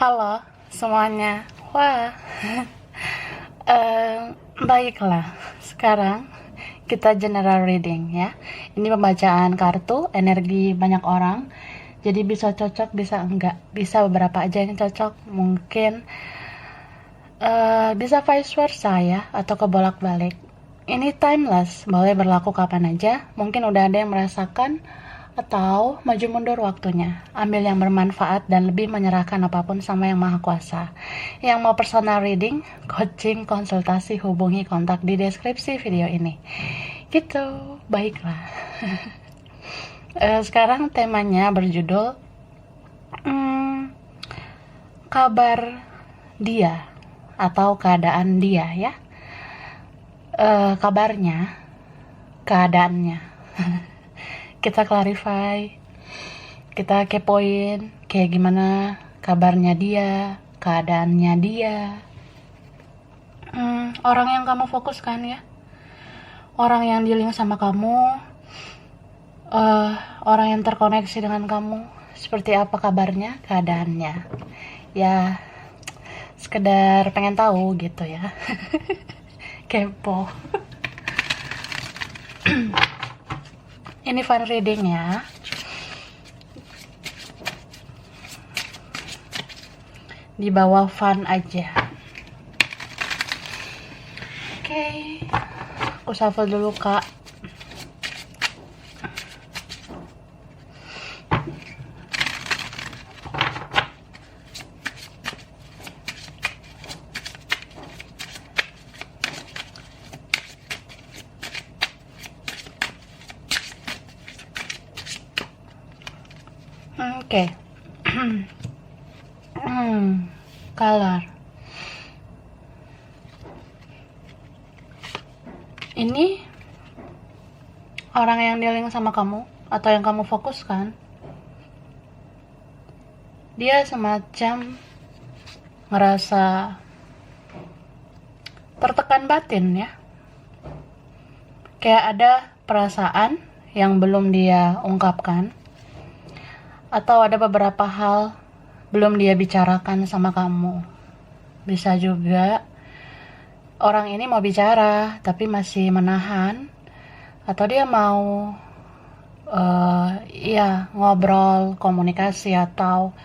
Halo semuanya. Wah, baiklah. Sekarang kita general reading ya. Ini pembacaan kartu energi banyak orang. Jadi bisa cocok, bisa enggak. Bisa beberapa aja yang cocok. Mungkin bisa vice versa ya, atau kebolak-balik. Ini timeless, boleh berlaku kapan aja. Mungkin udah ada yang merasakan atau maju mundur waktunya. Ambil yang bermanfaat dan lebih menyerahkan apapun sama yang maha kuasa. Yang mau personal reading, coaching, konsultasi, hubungi kontak di deskripsi video ini. Gitu, baiklah. Sekarang temanya berjudul kabar dia atau keadaan dia ya. Kabarnya, keadaannya. Kita clarify, kita kepoin kayak gimana kabarnya dia, keadaannya dia. Orang yang kamu fokuskan ya, orang yang dealing sama kamu, orang yang terkoneksi dengan kamu, seperti apa kabarnya, keadaannya. Ya, sekedar pengen tahu gitu ya. Kepo. Ini fun reading ya. Di bawah fun aja. Oke. Aku shuffle dulu, Kak. Oke. Color. Ini orang yang dealing sama kamu atau yang kamu fokuskan. Dia semacam ngerasa tertekan batin ya. Kayak ada perasaan yang belum dia ungkapkan. Atau ada beberapa hal belum dia bicarakan sama kamu. Bisa juga orang ini mau bicara tapi masih menahan. Atau dia mau ngobrol, komunikasi atau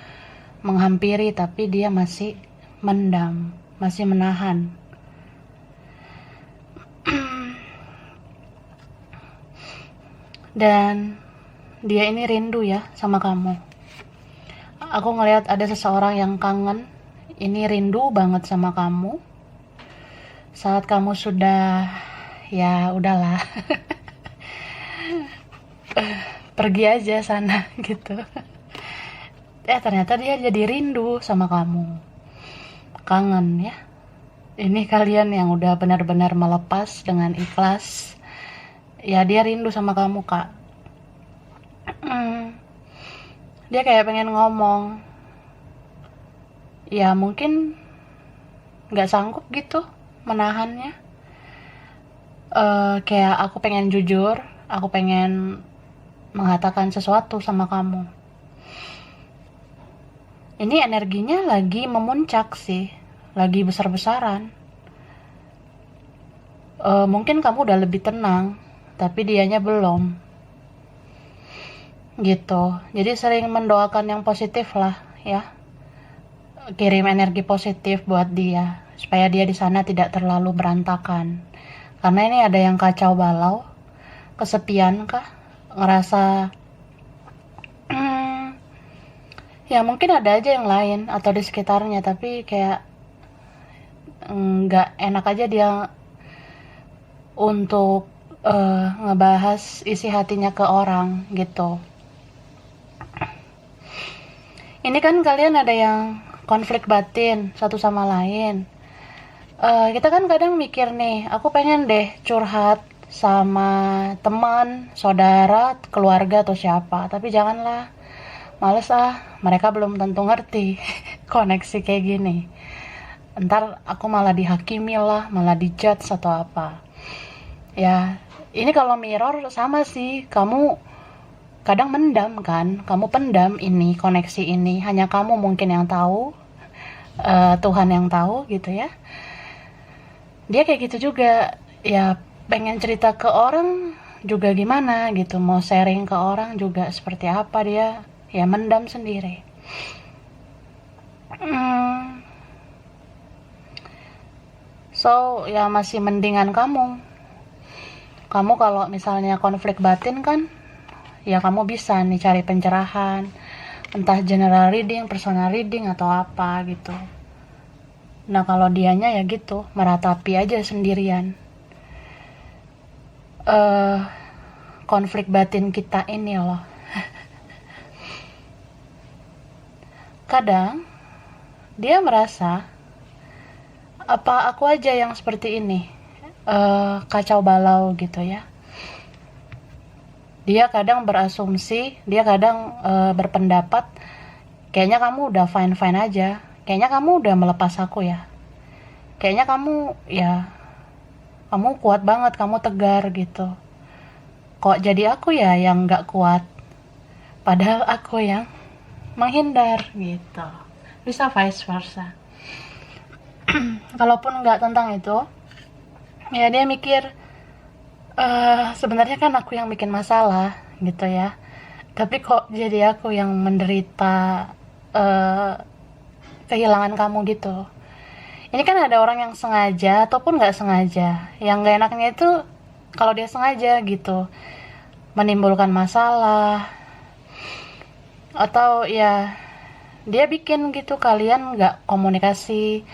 menghampiri tapi dia masih mendam, masih menahan. Dan dia ini rindu ya sama kamu. Aku ngelihat ada seseorang yang kangen, ini rindu banget sama kamu. Saat kamu sudah, ya udahlah, pergi aja sana gitu. Ternyata dia jadi rindu sama kamu. Kangen ya. Ini kalian yang udah benar-benar melepas dengan ikhlas. Ya dia rindu sama kamu, Kak. Dia kayak pengen ngomong. Ya mungkin gak sanggup gitu menahannya. Kayak aku pengen jujur, aku pengen mengatakan sesuatu sama kamu. Ini energinya lagi memuncak sih, lagi besar-besaran. Mungkin kamu udah lebih tenang, tapi dianya belum. Gitu. Jadi sering mendoakan yang positif lah ya. Kirim energi positif buat dia supaya dia di sana tidak terlalu berantakan. Karena ini ada yang kacau balau, kesepian kah? Ngerasa ya mungkin ada aja yang lain atau di sekitarnya, tapi kayak nggak enak aja dia untuk ngebahas isi hatinya ke orang gitu. Ini kan kalian ada yang konflik batin satu sama lain. Kita kan kadang mikir nih, aku pengen deh curhat sama teman, saudara, keluarga atau siapa. Tapi janganlah, males mereka belum tentu ngerti koneksi kayak gini. Ntar aku malah dihakimi lah, malah dijudge atau apa. Ya, ini kalau mirror sama sih, kamu kadang mendam kan, kamu pendam ini, koneksi ini, hanya kamu mungkin yang tahu, Tuhan yang tahu gitu ya. Dia kayak gitu juga, ya pengen cerita ke orang juga gimana gitu, mau sharing ke orang juga seperti apa, dia ya mendam sendiri. Hmm, so ya masih mendingan kamu kalau misalnya konflik batin kan, ya kamu bisa nih cari pencerahan, entah general reading, personal reading, atau apa gitu. Nah kalau dianya ya gitu, meratapi aja sendirian eh konflik batin kita ini loh. Kadang dia merasa apa aku aja yang seperti ini, kacau balau gitu ya. Dia kadang berasumsi, dia kadang berpendapat kayaknya kamu udah fine-fine aja, kayaknya kamu udah melepas aku ya, kayaknya kamu kuat banget, kamu tegar gitu, kok jadi aku ya yang nggak kuat, padahal aku yang menghindar gitu. Bisa vice versa. Kalaupun nggak tentang itu, ya dia mikir sebenarnya kan aku yang bikin masalah gitu ya, tapi kok jadi aku yang menderita eh, kehilangan kamu gitu. Ini kan ada orang yang sengaja ataupun nggak sengaja. Yang nggak enaknya itu kalau dia sengaja gitu, menimbulkan masalah, atau ya dia bikin gitu kalian nggak komunikasi,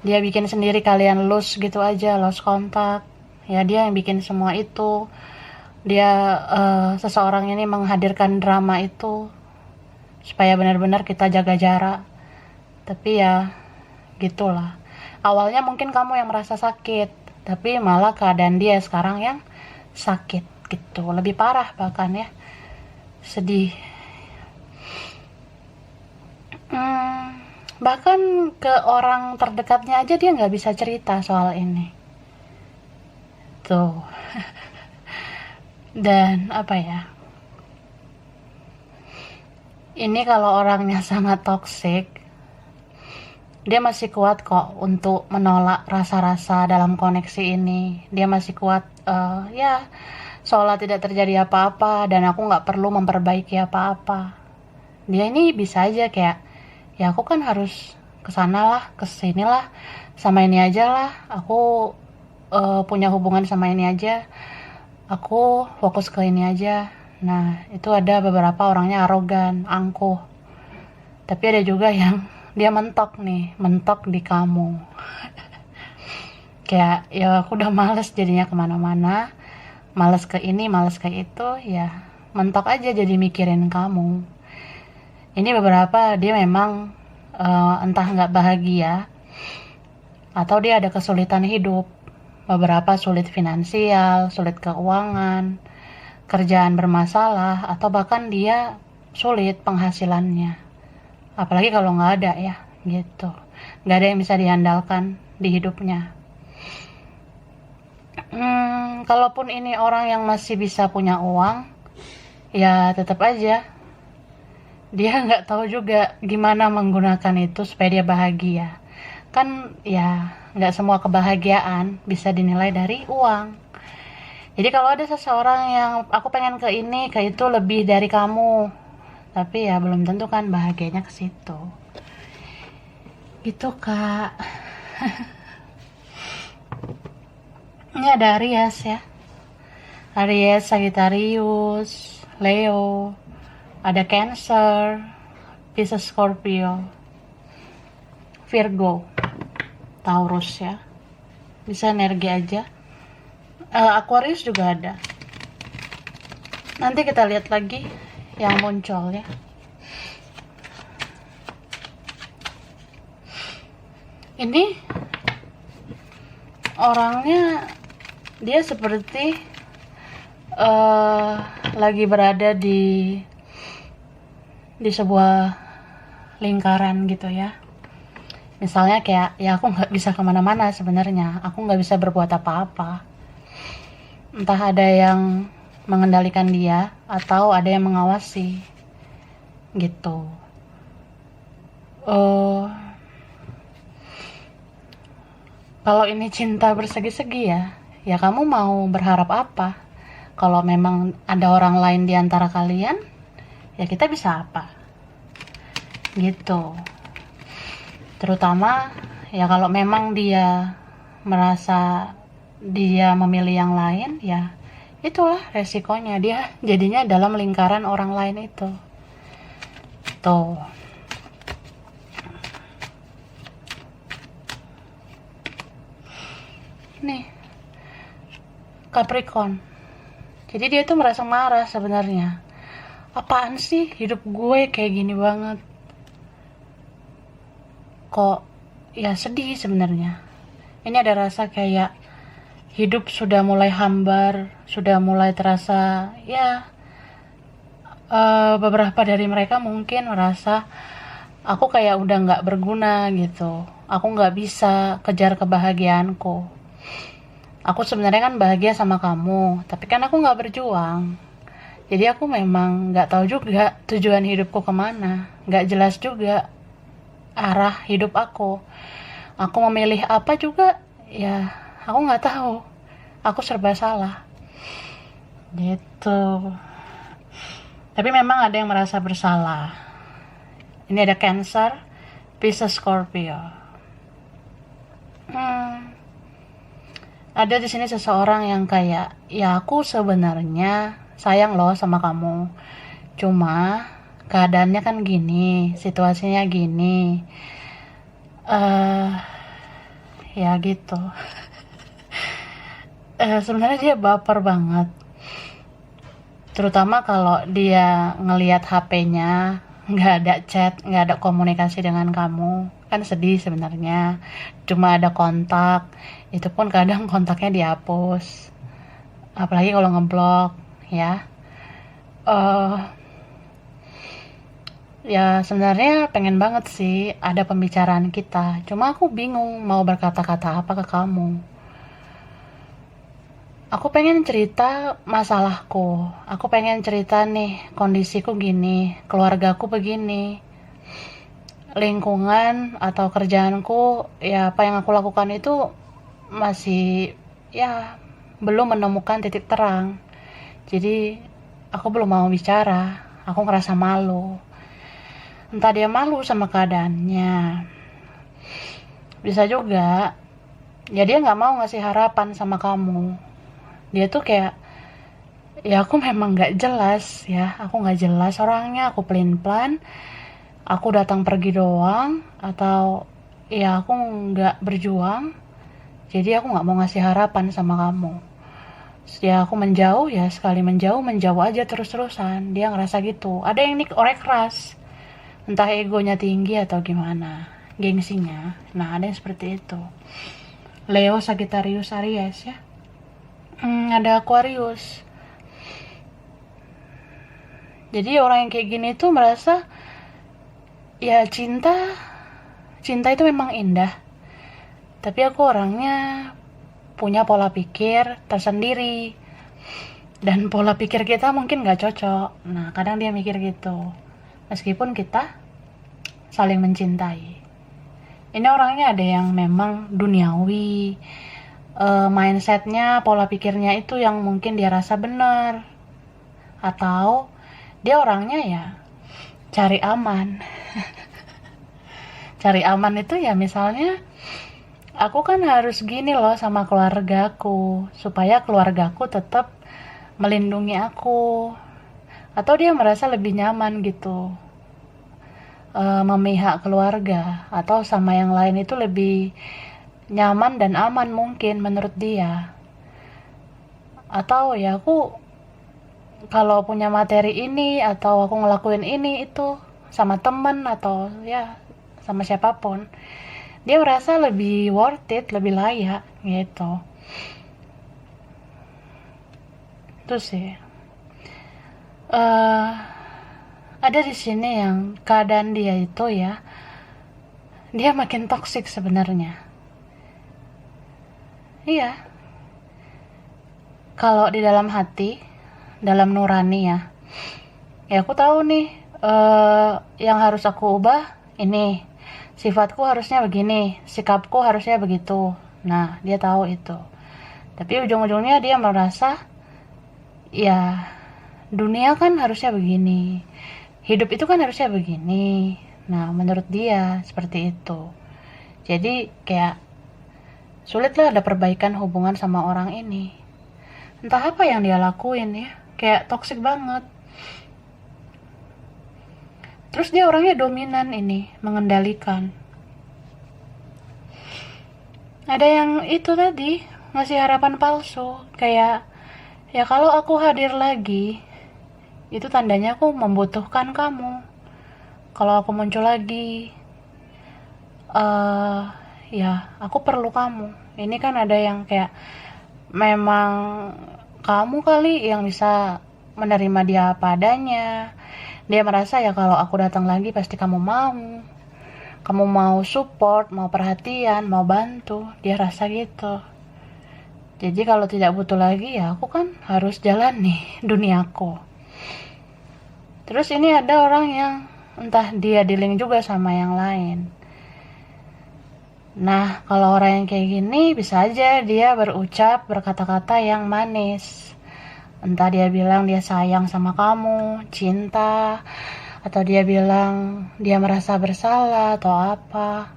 dia bikin sendiri kalian lose gitu aja, lost kontak. Ya dia yang bikin semua itu. Dia seseorang ini menghadirkan drama itu supaya benar-benar kita jaga jarak. Tapi ya gitulah. Awalnya mungkin kamu yang merasa sakit, tapi malah keadaan dia sekarang yang sakit gitu, lebih parah bahkan ya. Sedih. Bahkan ke orang terdekatnya aja dia nggak bisa cerita soal ini tuh. Dan apa ya, ini kalau orangnya sangat toksik, dia masih kuat kok untuk menolak rasa-rasa dalam koneksi ini. Dia masih kuat, ya seolah tidak terjadi apa-apa dan aku nggak perlu memperbaiki apa-apa. Dia ini bisa aja kayak, ya aku kan harus kesana lah, kesini lah, sama ini aja lah. Aku punya hubungan sama ini aja. Aku fokus ke ini aja. Nah, itu ada beberapa orangnya arogan, angkuh. Tapi ada juga yang dia mentok di kamu. Kayak, ya aku udah males jadinya kemana-mana, males ke ini, males ke itu, ya mentok aja jadi mikirin kamu. Ini beberapa dia memang entah nggak bahagia, atau dia ada kesulitan hidup. Beberapa sulit finansial, sulit keuangan, kerjaan bermasalah, atau bahkan dia sulit penghasilannya. Apalagi kalau nggak ada ya, gitu. Nggak ada yang bisa diandalkan di hidupnya. Kalaupun ini orang yang masih bisa punya uang, ya tetap aja dia nggak tahu juga gimana menggunakan itu supaya dia bahagia. Kan ya nggak semua kebahagiaan bisa dinilai dari uang. Jadi kalau ada seseorang yang aku pengen ke ini, ke itu lebih dari kamu, tapi ya belum tentu kan bahagianya ke situ. Gitu Kak. Ini ada Aries ya. Aries, Sagittarius, Leo, ada Cancer, Pisces, Scorpio, Virgo, Taurus ya. Bisa energi aja. Aquarius juga ada. Nanti kita lihat lagi yang muncul ya. Ini orangnya dia seperti lagi berada di sebuah lingkaran gitu ya. Misalnya kayak, ya aku nggak bisa kemana-mana sebenarnya, aku nggak bisa berbuat apa-apa. Entah ada yang mengendalikan dia atau ada yang mengawasi gitu. Kalau ini cinta bersegi-segi ya kamu mau berharap apa? Kalau memang ada orang lain di antara kalian, ya kita bisa apa? Gitu. Terutama ya kalau memang dia merasa dia memilih yang lain, ya itulah resikonya, dia jadinya dalam lingkaran orang lain itu. Tuh. Nih, Capricorn. Jadi dia tuh merasa marah sebenarnya. Apaan sih hidup gue kayak gini banget? Kok ya sedih sebenarnya. Ini ada rasa kayak hidup sudah mulai hambar, sudah mulai terasa ya, beberapa dari mereka mungkin merasa aku kayak udah nggak berguna gitu. Aku nggak bisa kejar kebahagiaanku. Aku sebenarnya kan bahagia sama kamu, tapi kan aku nggak berjuang. Jadi aku memang nggak tahu juga tujuan hidupku kemana, nggak jelas juga arah hidup aku. Aku memilih apa juga, ya aku nggak tahu. Aku serba salah, gitu. Tapi memang ada yang merasa bersalah. Ini ada Cancer, Pisces, Scorpio. Ada di sini seseorang yang kayak, ya aku sebenarnya sayang loh sama kamu. Cuma keadaannya kan gini, situasinya gini. Ya gitu. Sebenarnya dia baper banget. Terutama kalau dia ngelihat HP-nya, nggak ada chat, nggak ada komunikasi dengan kamu. Kan sedih sebenarnya. Cuma ada kontak, itu pun kadang kontaknya dihapus. Apalagi kalau ngeblok, ya. Ya sebenarnya pengen banget sih ada pembicaraan kita. Cuma aku bingung mau berkata-kata apa ke kamu. Aku pengen cerita masalahku. Aku pengen cerita nih, kondisiku gini, keluargaku begini. Lingkungan atau kerjaanku, ya apa yang aku lakukan itu masih ya belum menemukan titik terang. Jadi aku belum mau bicara. Aku ngerasa malu. Entah dia malu sama keadaannya. Bisa juga, ya dia nggak mau ngasih harapan sama kamu. Dia tuh kayak, ya aku memang nggak jelas ya, aku nggak jelas orangnya, aku pelin-pelan, aku datang pergi doang, atau ya aku nggak berjuang, jadi aku nggak mau ngasih harapan sama kamu. Ya aku menjauh, ya sekali menjauh aja terus-terusan. Dia ngerasa gitu. Ada yang nih orek keras, entah egonya tinggi atau gimana, gengsinya. Nah ada yang seperti itu. Leo, Sagittarius, Aries ya. Ada Aquarius. Jadi orang yang kayak gini tuh merasa ya cinta itu memang indah. Tapi aku orangnya punya pola pikir tersendiri. Dan pola pikir kita mungkin gak cocok. Nah kadang dia mikir gitu. Meskipun kita saling mencintai. Ini orangnya ada yang memang duniawi. Mindsetnya, pola pikirnya itu yang mungkin dia rasa benar. Atau dia orangnya ya cari aman. Cari aman itu ya misalnya, aku kan harus gini loh sama keluargaku, supaya keluargaku tetap melindungi aku. Atau dia merasa lebih nyaman gitu, memihak keluarga. Atau sama yang lain itu lebih nyaman dan aman mungkin menurut dia. Atau ya aku kalau punya materi ini, atau aku ngelakuin ini itu sama temen atau ya sama siapapun, dia merasa lebih worth it, lebih layak gitu. Itu sih. Ada di sini yang keadaan dia itu ya, dia makin toksik sebenarnya. Iya. Kalau di dalam hati, dalam nurani ya, ya aku tahu nih, yang harus aku ubah ini, sifatku harusnya begini, sikapku harusnya begitu. Nah, dia tahu itu. Tapi ujung-ujungnya dia merasa, ya dunia kan harusnya begini. Hidup itu kan harusnya begini. Nah, menurut dia seperti itu. Jadi kayak sulitlah ada perbaikan hubungan sama orang ini. Entah apa yang dia lakuin ya. Kayak toksik banget. Terus dia orangnya dominan ini, mengendalikan. Ada yang itu tadi, ngasih harapan palsu. Kayak, ya kalau aku hadir lagi, itu tandanya aku membutuhkan kamu. Kalau aku muncul lagi, ya aku perlu kamu. Ini kan ada yang kayak, memang kamu kali yang bisa menerima dia apa adanya. Dia merasa ya kalau aku datang lagi pasti kamu mau support, mau perhatian, mau bantu. Dia rasa gitu. Jadi kalau tidak butuh lagi ya aku kan harus jalan nih duniaku. Terus ini ada orang yang entah dia dealing juga sama yang lain. Nah, kalau orang yang kayak gini bisa aja dia berucap berkata-kata yang manis. Entah dia bilang dia sayang sama kamu, cinta, atau dia bilang dia merasa bersalah atau apa.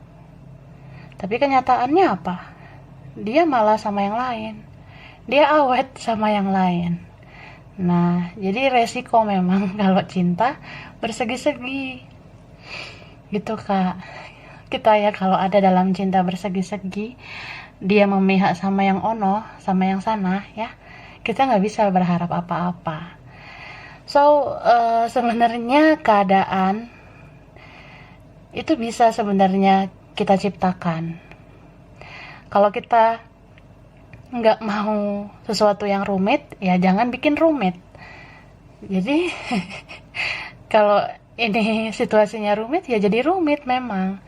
Tapi kenyataannya apa? Dia malah sama yang lain. Dia awet sama yang lain. Nah, jadi resiko memang kalau cinta bersegi-segi. Gitu, Kak. Kita ya kalau ada dalam cinta bersegi-segi, dia memihak sama yang ono, sama yang sana ya. Kita nggak bisa berharap apa-apa. So, sebenarnya keadaan itu bisa sebenarnya kita ciptakan. Kalau kita nggak mau sesuatu yang rumit, ya jangan bikin rumit. Jadi, kalau ini situasinya rumit, ya jadi rumit memang.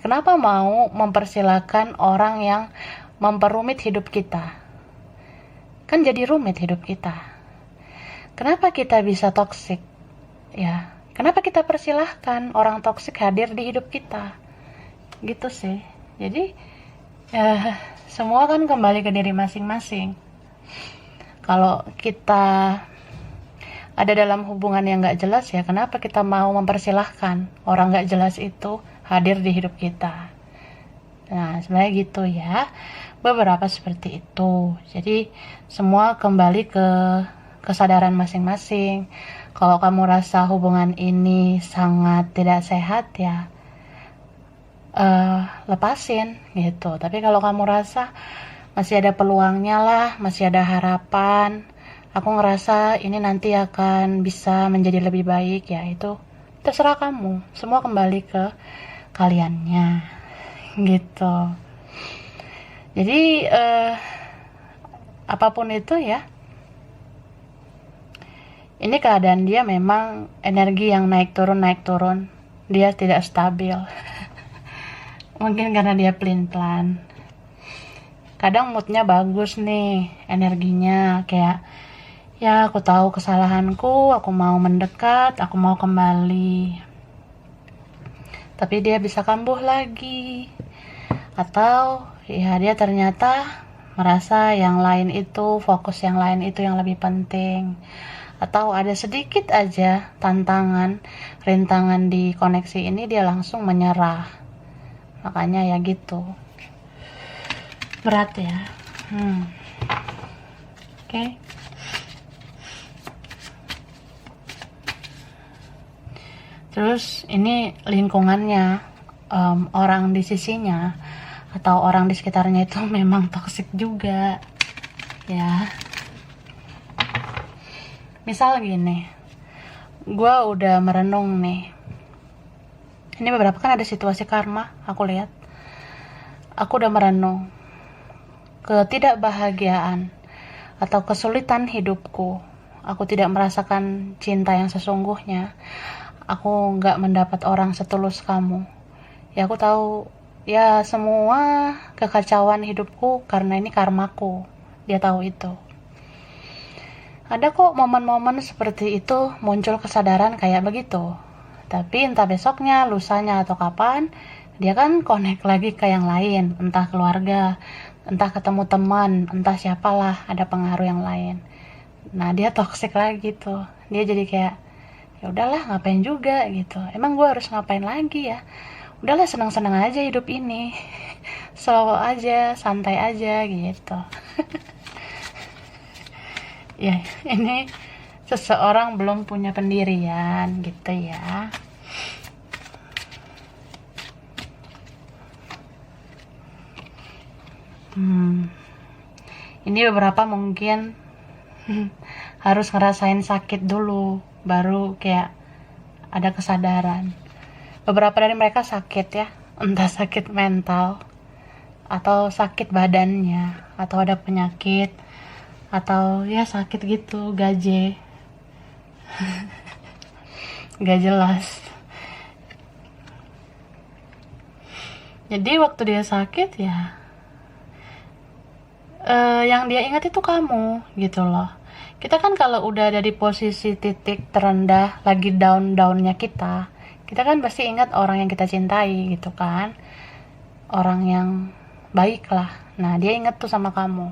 Kenapa mau mempersilahkan orang yang memperumit hidup kita? Kan jadi rumit hidup kita. Kenapa kita bisa toksik? Ya, kenapa kita persilahkan orang toksik hadir di hidup kita? Gitu sih. Jadi, ya, semua kan kembali ke diri masing-masing. Kalau kita ada dalam hubungan yang gak jelas, ya kenapa kita mau mempersilahkan orang gak jelas itu hadir di hidup kita? Nah, sebenarnya gitu ya. Beberapa seperti itu. Jadi semua kembali ke kesadaran masing-masing. Kalau kamu rasa hubungan ini sangat tidak sehat, ya lepasin gitu. Tapi kalau kamu rasa masih ada peluangnya lah, masih ada harapan, aku ngerasa ini nanti akan bisa menjadi lebih baik, ya itu terserah kamu. Semua kembali ke kaliannya gitu. Jadi apapun itu ya, ini keadaan dia memang energi yang naik turun, dia tidak stabil. Mungkin karena dia pelin-pelan. Kadang moodnya bagus nih, energinya kayak, ya aku tahu kesalahanku, aku mau mendekat, aku mau kembali. Tapi dia bisa kambuh lagi. Atau ya dia ternyata merasa yang lain itu, fokus yang lain itu yang lebih penting. Atau ada sedikit aja tantangan, rintangan di koneksi ini, dia langsung menyerah. Makanya ya gitu. Berat ya. Oke. Terus ini lingkungannya, orang di sisinya atau orang di sekitarnya itu memang toksik juga ya. Misal gini, gue udah merenung nih, ini beberapa kan ada situasi karma, aku lihat, aku udah merenung ketidakbahagiaan atau kesulitan hidupku. Aku tidak merasakan cinta yang sesungguhnya, aku gak mendapat orang setulus kamu. Ya aku tahu, ya semua kekacauan hidupku karena ini karmaku. Dia tahu itu. Ada kok momen-momen seperti itu muncul kesadaran kayak begitu. Tapi entah besoknya, lusanya, atau kapan, dia kan connect lagi ke yang lain, entah keluarga, entah ketemu teman, entah siapalah, ada pengaruh yang lain. Nah dia toxic lagi tuh, dia jadi kayak ya udahlah ngapain juga gitu, emang gue harus ngapain lagi ya, udahlah senang-senang aja hidup ini, slow aja, santai aja gitu. Ya ini seseorang belum punya pendirian gitu ya. Ini beberapa mungkin harus ngerasain sakit dulu baru kayak ada kesadaran. Beberapa dari mereka sakit ya, entah sakit mental atau sakit badannya atau ada penyakit atau ya sakit gitu, gaje gak jelas. Jadi waktu dia sakit ya yang dia ingat itu kamu gitu loh. Kita kan kalau udah ada di posisi titik terendah, lagi down-downnya kita kan pasti ingat orang yang kita cintai gitu kan, orang yang baik lah. Nah dia inget tuh sama kamu.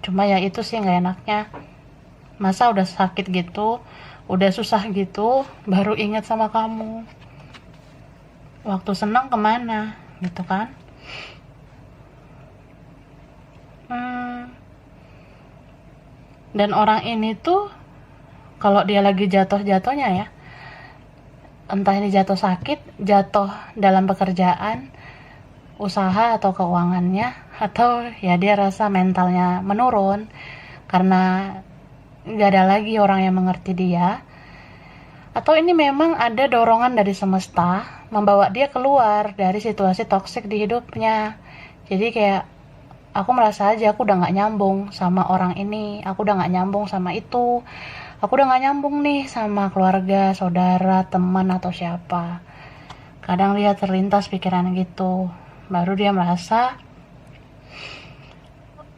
Cuma ya itu sih nggak enaknya, masa udah sakit gitu, udah susah gitu, baru inget sama kamu. Waktu senang kemana gitu kan. Dan orang ini tuh kalau dia lagi jatuh-jatuhnya ya, entah ini jatuh sakit, jatuh dalam pekerjaan, usaha atau keuangannya, atau ya dia rasa mentalnya menurun karena gak ada lagi orang yang mengerti dia, atau ini memang ada dorongan dari semesta membawa dia keluar dari situasi toksik di hidupnya. Jadi kayak aku merasa aja aku udah gak nyambung sama orang ini, aku udah gak nyambung sama itu, aku udah gak nyambung nih sama keluarga, saudara, teman atau siapa. Kadang dia terlintas pikiran gitu, baru dia merasa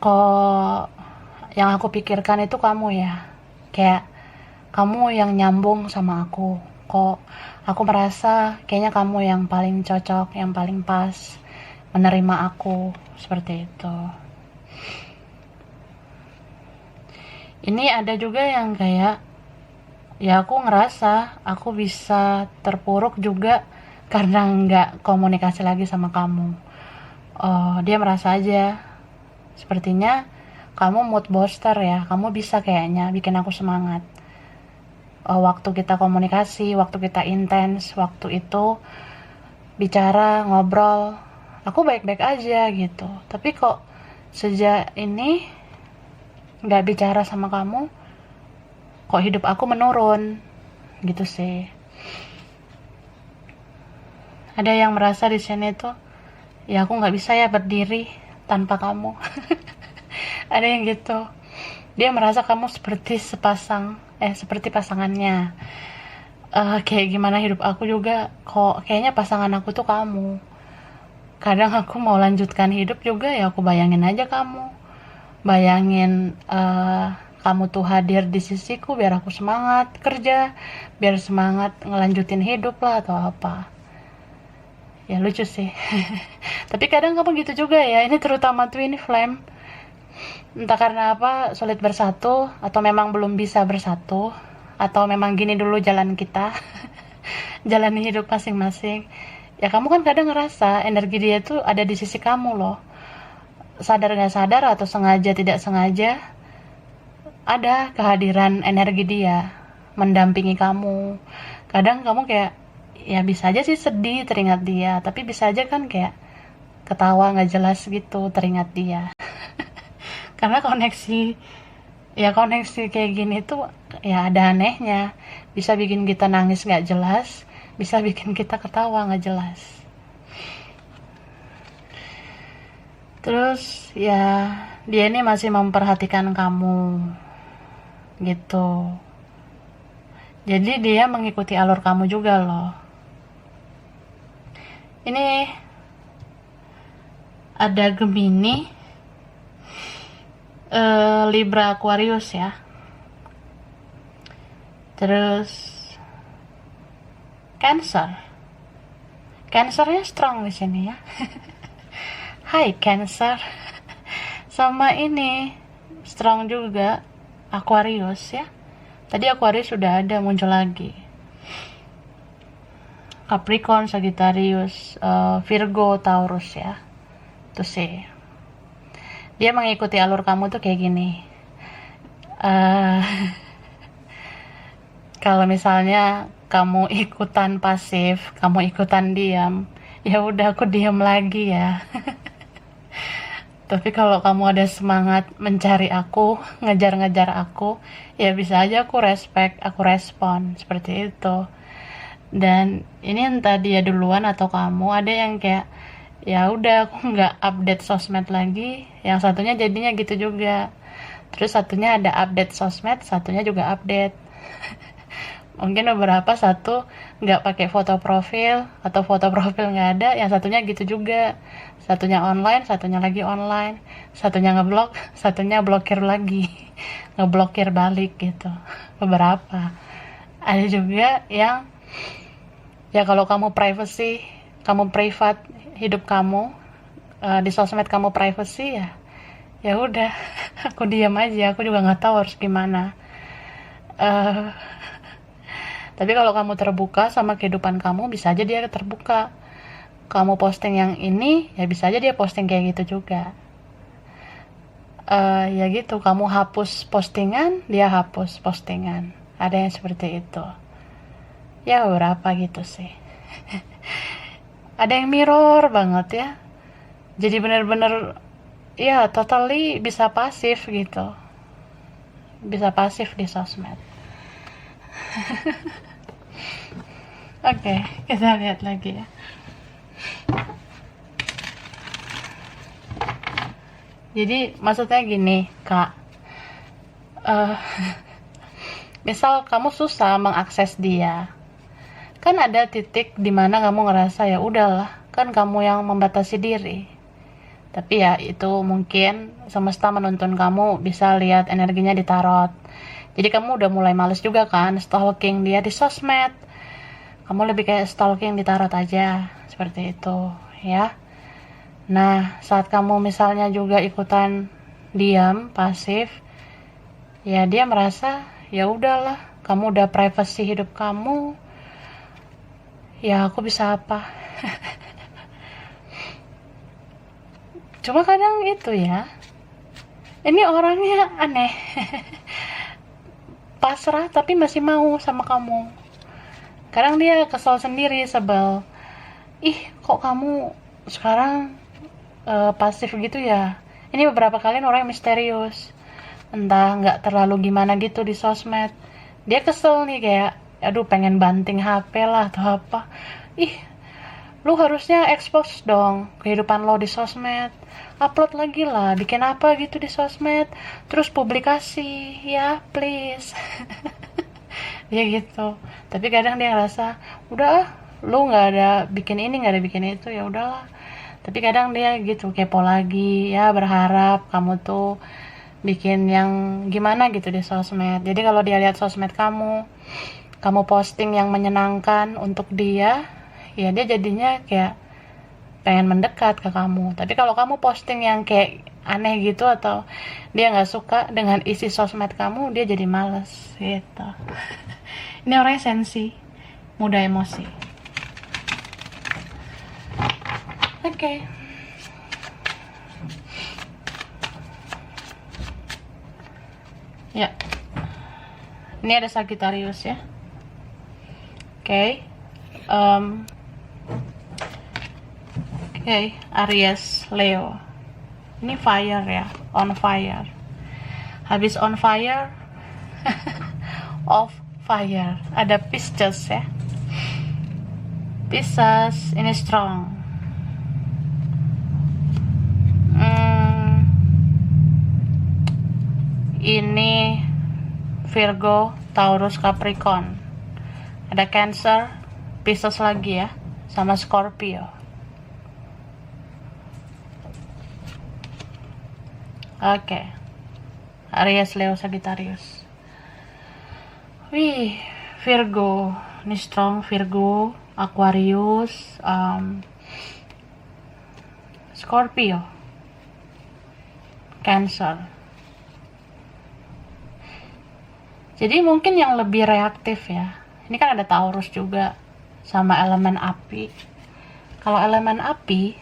kok yang aku pikirkan itu kamu ya, kayak kamu yang nyambung sama aku, kok aku merasa kayaknya kamu yang paling cocok, yang paling pas menerima aku, seperti itu. Ini ada juga yang kayak ya aku ngerasa aku bisa terpuruk juga karena nggak komunikasi lagi sama kamu. Dia merasa aja sepertinya kamu mood booster ya, kamu bisa kayaknya bikin aku semangat. Waktu kita komunikasi, waktu kita intens, waktu itu bicara, ngobrol, aku baik-baik aja gitu. Tapi kok sejak ini nggak bicara sama kamu, kok hidup aku menurun gitu sih. Ada yang merasa di sini tuh ya aku nggak bisa ya berdiri tanpa kamu. Ada yang gitu, dia merasa kamu seperti pasangannya. Kayak gimana hidup aku juga, kok kayaknya pasangan aku tuh kamu. Kadang aku mau lanjutkan hidup juga ya aku bayangin aja kamu, bayangin kamu tuh hadir di sisiku biar aku semangat kerja, biar semangat ngelanjutin hidup lah atau apa. Ya lucu sih. Tapi kadang kamu gitu juga ya, ini terutama twin flame, entah karena apa sulit bersatu, atau memang belum bisa bersatu, atau memang gini dulu jalan kita. Jalani hidup masing-masing. Ya kamu kan kadang ngerasa energi dia tuh ada di sisi kamu loh, sadar gak sadar atau sengaja tidak sengaja ada kehadiran energi dia mendampingi kamu. Kadang kamu kayak ya bisa aja sih sedih teringat dia, tapi bisa aja kan kayak ketawa gak jelas gitu teringat dia. Karena koneksi kayak gini tuh ya ada anehnya, bisa bikin kita nangis gak jelas, bisa bikin kita ketawa gak jelas. Terus ya dia ini masih memperhatikan kamu gitu, jadi dia mengikuti alur kamu juga loh. Ini ada Gemini, Libra, Aquarius ya, terus Cancer. Cancernya strong di sini ya. Hai Cancer. Sama ini strong juga Aquarius ya. Tadi Aquarius sudah ada, muncul lagi. Capricorn, Sagittarius, Virgo, Taurus ya. Itu sih. Dia mengikuti alur kamu tuh kayak gini. Eh, Kalau misalnya kamu ikutan pasif, kamu ikutan diam, ya udah aku diam lagi ya. Tapi kalau kamu ada semangat mencari aku, ngejar-ngejar aku, ya bisa aja aku respect, aku respon seperti itu. Dan ini entah dia duluan atau kamu, ada yang kayak ya udah aku nggak update sosmed lagi, yang satunya jadinya gitu juga. Terus satunya ada update sosmed, satunya juga update. Mungkin beberapa satu nggak pakai foto profil atau foto profil nggak ada, yang satunya gitu juga. Satunya online, satunya lagi online, satunya ngeblok, satunya blokir lagi, ngeblokir balik gitu. Beberapa. Ada juga yang ya kalau kamu privacy, kamu private hidup kamu, di sosmed kamu privacy ya, ya udah aku diam aja, aku juga nggak tahu harus gimana. Eh, Tapi kalau kamu terbuka sama kehidupan kamu, bisa aja dia terbuka. Kamu posting yang ini, ya bisa aja dia posting kayak gitu juga. Ya gitu, kamu hapus postingan, dia hapus postingan. Ada yang seperti itu. Ya beberapa gitu sih. Ada yang mirror banget ya. Jadi bener-bener, ya totally bisa pasif gitu. Bisa pasif di sosmed. Oke, kita lihat lagi ya. Jadi maksudnya gini, Kak. Eh, Misal kamu susah mengakses dia, kan ada titik di mana kamu ngerasa ya udahlah, kan kamu yang membatasi diri. Tapi ya itu mungkin semesta menuntun kamu bisa lihat energinya ditarot. Jadi kamu udah mulai males juga kan stalking dia di sosmed. Kamu lebih kayak stalking di tarot aja, seperti itu ya. Nah, saat kamu misalnya juga ikutan diam, pasif, ya dia merasa ya udahlah, kamu udah privacy hidup kamu, ya aku bisa apa. Cuma kadang itu ya, ini orangnya aneh. Pasrah tapi masih mau sama kamu. Kadang dia kesel sendiri, sebel. Ih, kok kamu sekarang pasif gitu ya? Ini beberapa kali orang yang misterius. Entah nggak terlalu gimana gitu di sosmed. Dia kesel nih kayak, aduh pengen banting HP lah atau apa. Ih, lu harusnya expose dong kehidupan lo di sosmed. Upload lagi lah, bikin apa gitu di sosmed. Terus publikasi, ya please. Ya gitu. Tapi kadang dia ngerasa udah lu nggak ada bikin ini, nggak ada bikin itu, ya udahlah. Tapi kadang dia gitu kepo lagi ya, berharap kamu tuh bikin yang gimana gitu di sosmed. Jadi kalau dia lihat sosmed kamu posting yang menyenangkan untuk dia, ya dia jadinya kayak pengen mendekat ke kamu. Tapi kalau kamu posting yang kayak aneh gitu atau dia nggak suka dengan isi sosmed kamu, dia jadi males gitu. Ini orangnya sensi, mudah emosi. Oke. Ya, ini ada Sagittarius ya. Oke. Oke, Aries, Leo. Ini fire ya, on fire. Habis on fire, off fire. Ada Pisces ya. Pisces ini strong. Ini Virgo, Taurus, Capricorn. Ada Cancer, Pisces lagi ya, sama Scorpio. Oke. Aries, Leo, Sagittarius. Wih, Virgo. Ini strong Virgo, Aquarius, Scorpio, Cancer. Jadi mungkin yang lebih reaktif ya. Ini kan ada Taurus juga sama elemen api. Kalau elemen api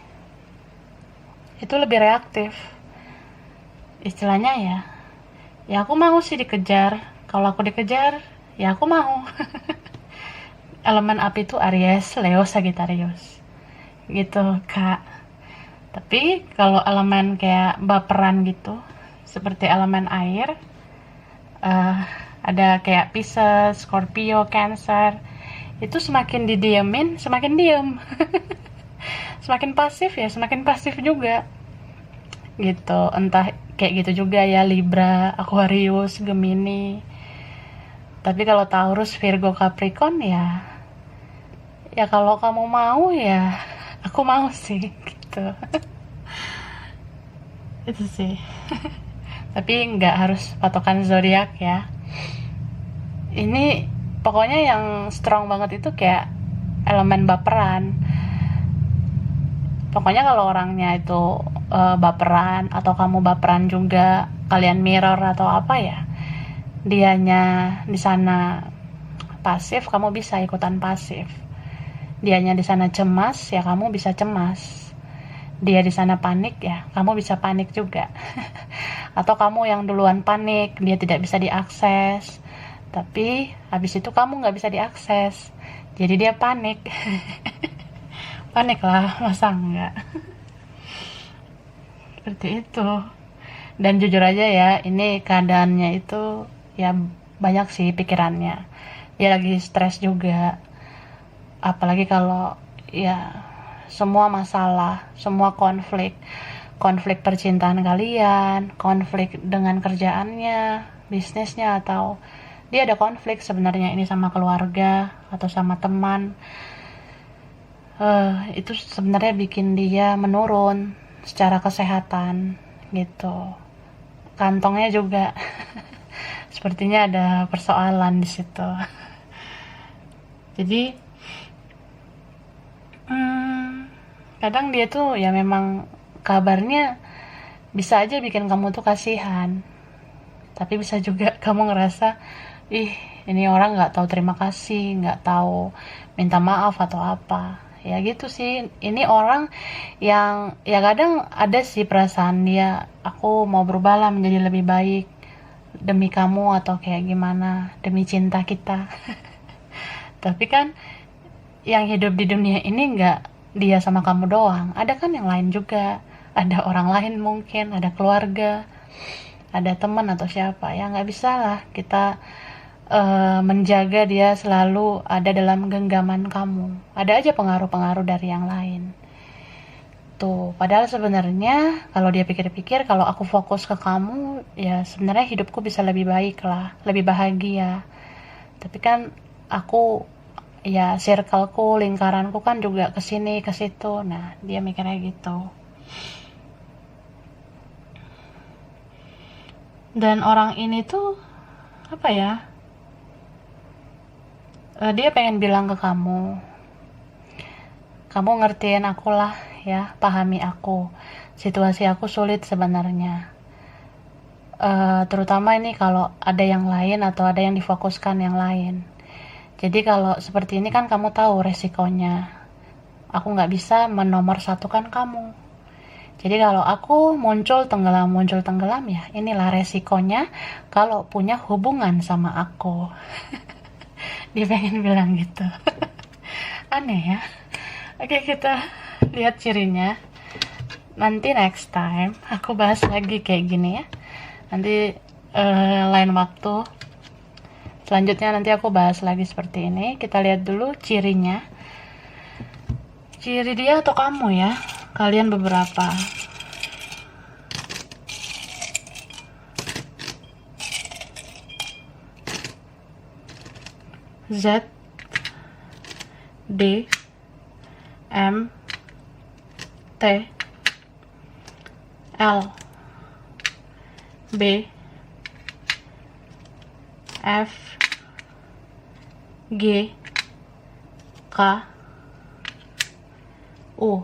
itu lebih reaktif. Istilahnya ya aku mau sih dikejar. Kalau aku dikejar, ya aku mau. Elemen api itu Aries, Leo, Sagittarius. Gitu, Kak. Tapi kalau elemen kayak baperan gitu, seperti elemen air, eh, ada kayak Pisces, Scorpio, Cancer, itu semakin didiemin semakin diem. Semakin pasif ya semakin pasif juga gitu. Entah kayak gitu juga ya Libra, Aquarius, Gemini. Tapi kalau Taurus, Virgo, Capricorn ya kalau kamu mau ya aku mau sih gitu. Itu sih. Tapi nggak harus patokan zodiak ya. Ini pokoknya yang strong banget itu kayak elemen baperan. Pokoknya kalau orangnya itu baperan atau kamu baperan juga, kalian mirror atau apa ya, dianya di sana pasif, kamu bisa ikutan pasif. Dianya di sana cemas, ya kamu bisa cemas. Dia di sana panik, ya kamu bisa panik juga. Atau kamu yang duluan panik, dia tidak bisa diakses. Tapi habis itu kamu nggak bisa diakses. Jadi dia panik. Panik lah, masa enggak? Seperti itu. Dan jujur aja ya, ini keadaannya itu ya banyak sih pikirannya. Dia lagi stres juga. Apalagi kalau ya semua masalah, semua konflik percintaan kalian, konflik dengan kerjaannya, bisnisnya, atau dia ada konflik sebenarnya ini sama keluarga atau sama teman. Itu sebenarnya bikin dia menurun secara kesehatan gitu. Kantongnya juga sepertinya ada persoalan di situ. Jadi kadang dia tuh ya memang kabarnya bisa aja bikin kamu tuh kasihan, tapi bisa juga kamu ngerasa ih ini orang nggak tahu terima kasih, nggak tahu minta maaf atau apa ya gitu sih. Ini orang yang ya kadang ada sih perasaan dia, aku mau berubah lah menjadi lebih baik demi kamu atau kayak gimana, demi cinta kita. Tapi kan yang hidup di dunia ini nggak dia sama kamu doang, ada kan yang lain juga, ada orang lain, mungkin ada keluarga, ada teman atau siapa. Ya nggak bisa lah kita menjaga dia selalu ada dalam genggaman kamu. Ada aja pengaruh-pengaruh dari yang lain tuh. Padahal sebenarnya kalau dia pikir-pikir, kalau aku fokus ke kamu ya sebenarnya hidupku bisa lebih baik lah, lebih bahagia. Tapi kan aku ya circleku, lingkaranku kan juga kesini ke situ. Nah dia mikirnya gitu. Dan orang ini tuh apa ya, dia pengen bilang ke kamu ngertiin aku lah ya, pahami aku, situasi aku sulit sebenarnya. Terutama ini kalau ada yang lain atau ada yang difokuskan yang lain. Jadi kalau seperti ini kan kamu tahu resikonya, aku nggak bisa menomor satukan kamu. Jadi kalau aku muncul tenggelam ya inilah resikonya kalau punya hubungan sama aku. Dia pengen bilang gitu. Aneh ya. Oke, kita lihat cirinya. Nanti next time aku bahas lagi kayak gini ya. Nanti lain waktu selanjutnya nanti aku bahas lagi seperti ini. Kita lihat dulu cirinya. Ciri dia atau kamu ya, kalian beberapa. Z, D, M, T, L, B, F, G, K, U,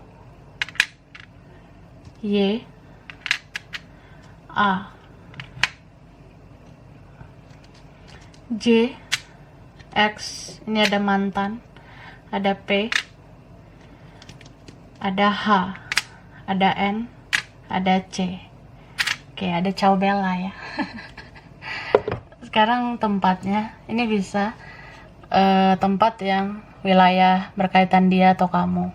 Y, A, J, X, ini ada mantan, ada P, ada H, ada N, ada C. Oke, ada Ciao Bella ya. Sekarang tempatnya, ini bisa tempat yang wilayah berkaitan dia atau kamu.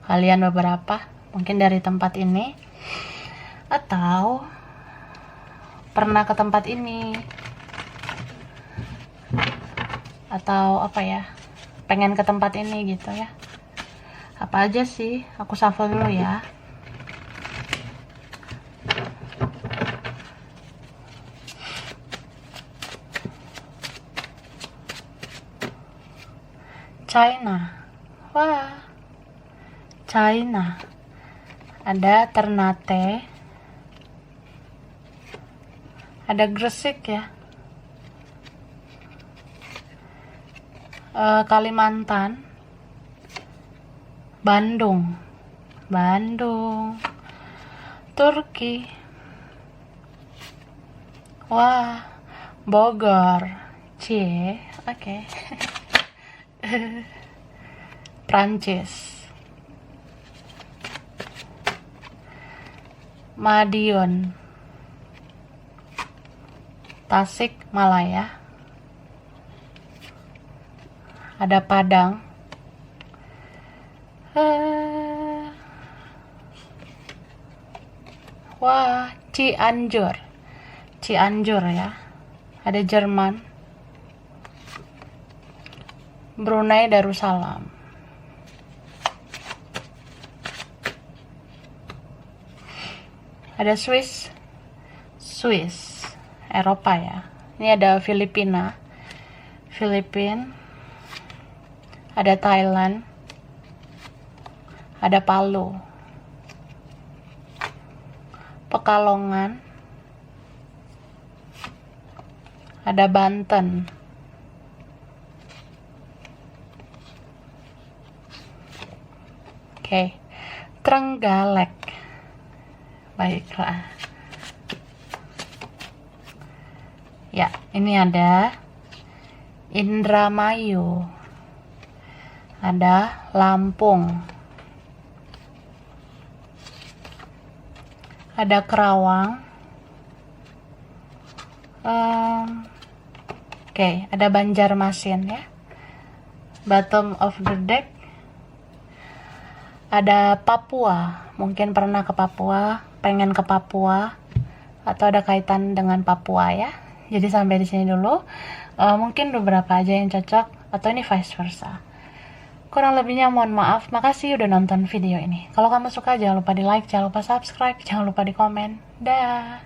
Kalian beberapa, mungkin dari tempat ini, atau pernah ke tempat ini, atau apa ya, pengen ke tempat ini gitu ya. Apa aja sih? Aku shuffle dulu ya. China. Wah, China. Ada Ternate, ada Gresik ya, Kalimantan, Bandung, Turki, wah, Bogor, cie, oke. Prancis, Madiun, Tasik Malaya, ada Padang, wah, Cianjur ya, ada Jerman, Brunei Darussalam, ada Swiss, Eropa ya. Ini ada Filipina, ada Thailand, ada Palu, Pekalongan, ada Banten, oke, Trenggalek. Baiklah. Ya, ini ada Indramayu, ada Lampung, ada Kerawang, oke, ada Banjarmasin ya. Bottom of the deck, ada Papua, mungkin pernah ke Papua, pengen ke Papua, atau ada kaitan dengan Papua ya. Jadi sampai di sini dulu. Mungkin beberapa aja yang cocok, atau ini vice versa. Kurang lebihnya mohon maaf. Makasih udah nonton video ini. Kalau kamu suka jangan lupa di like, jangan lupa subscribe, jangan lupa di komen. Dah.